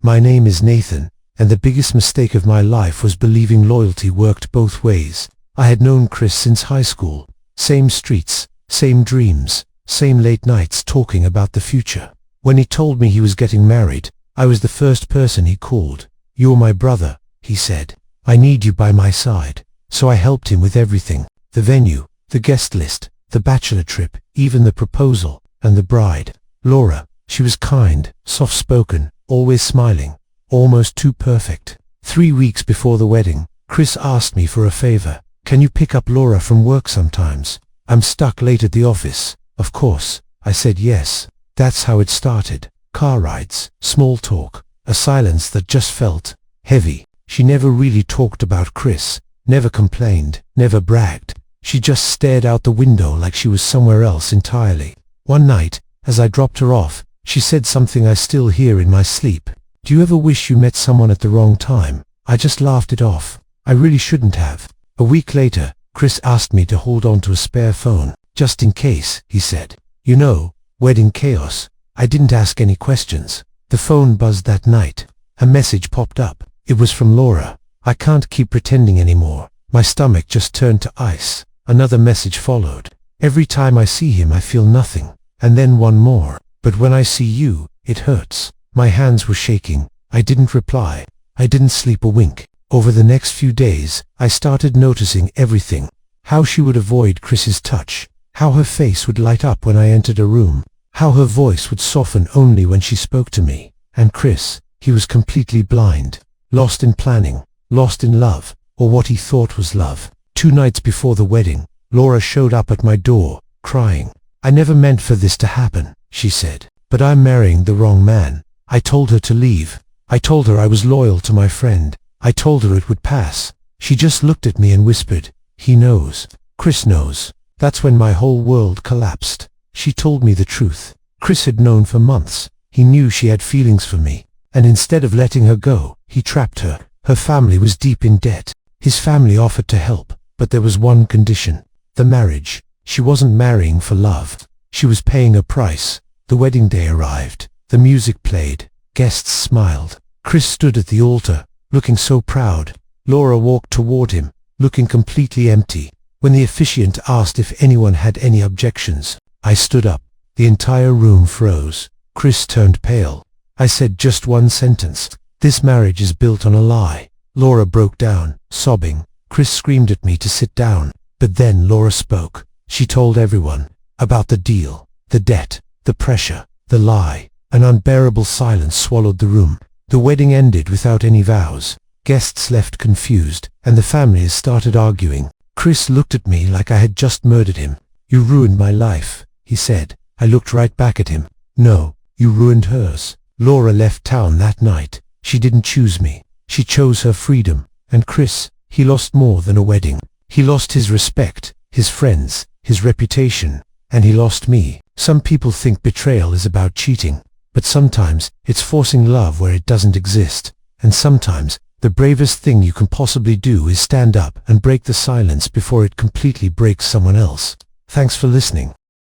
My name is Nathan, and the biggest mistake of my life was believing loyalty worked both ways. I had known Chris since high school. Same streets, same dreams, same late nights talking about the future. When he told me he was getting married, I was the first person he called. "You're my brother," he said. "I need you by my side." So I helped him with everything. The venue, the guest list, the bachelor trip, even the proposal, and the bride. Laura, she was kind, soft-spoken, always smiling, almost too perfect. 3 weeks before the wedding, Chris asked me for a favor. "Can you pick up Laura from work sometimes? I'm stuck late at the office." Of course, I said yes. That's how it started. Car rides, small talk, a silence that just felt heavy. She never really talked about Chris, never complained, never bragged. She just stared out the window like she was somewhere else entirely. One night, as I dropped her off, she said something I still hear in my sleep. "Do you ever wish you met someone at the wrong time?" I just laughed it off. I really shouldn't have. A week later, Chris asked me to hold on to a spare phone, just in case, he said. You know, wedding chaos. I didn't ask any questions. The phone buzzed that night. A message popped up. It was from Laura. "I can't keep pretending anymore." My stomach just turned to ice. Another message followed. "Every time I see him I feel nothing." And then one more. "But when I see you, it hurts." My hands were shaking. I didn't reply. I didn't sleep a wink. Over the next few days, I started noticing everything. How she would avoid Chris's touch. How her face would light up when I entered a room. How her voice would soften only when she spoke to me. And Chris, he was completely blind. Lost in planning. Lost in love. Or what he thought was love. 2 nights before the wedding, Laura showed up at my door, crying. "I never meant for this to happen," she said. "But I'm marrying the wrong man." I told her to leave. I told her I was loyal to my friend. I told her it would pass. She just looked at me and whispered, "He knows. Chris knows." That's when my whole world collapsed. She told me the truth. Chris had known for months. He knew she had feelings for me. And instead of letting her go, he trapped her. Her family was deep in debt. His family offered to help, but there was one condition. The marriage. She wasn't marrying for love. She was paying a price. The wedding day arrived. The music played. Guests smiled. Chris stood at the altar, looking so proud. Laura walked toward him, looking completely empty. When the officiant asked if anyone had any objections, I stood up. The entire room froze. Chris turned pale. I said just one sentence. "This marriage is built on a lie." Laura broke down, sobbing. Chris screamed at me to sit down. But then Laura spoke. She told everyone about the deal, the debt, the pressure, the lie. An unbearable silence swallowed the room. The wedding ended without any vows. Guests left confused, and the families started arguing. Chris looked at me like I had just murdered him. "You ruined my life," he said. I looked right back at him. "No, you ruined hers." Laura left town that night. She didn't choose me. She chose her freedom. And Chris, he lost more than a wedding. He lost his respect, his friends, his reputation, and he lost me. Some people think betrayal is about cheating, but sometimes it's forcing love where it doesn't exist. And sometimes the bravest thing you can possibly do is stand up and break the silence before it completely breaks someone else. Thanks for listening.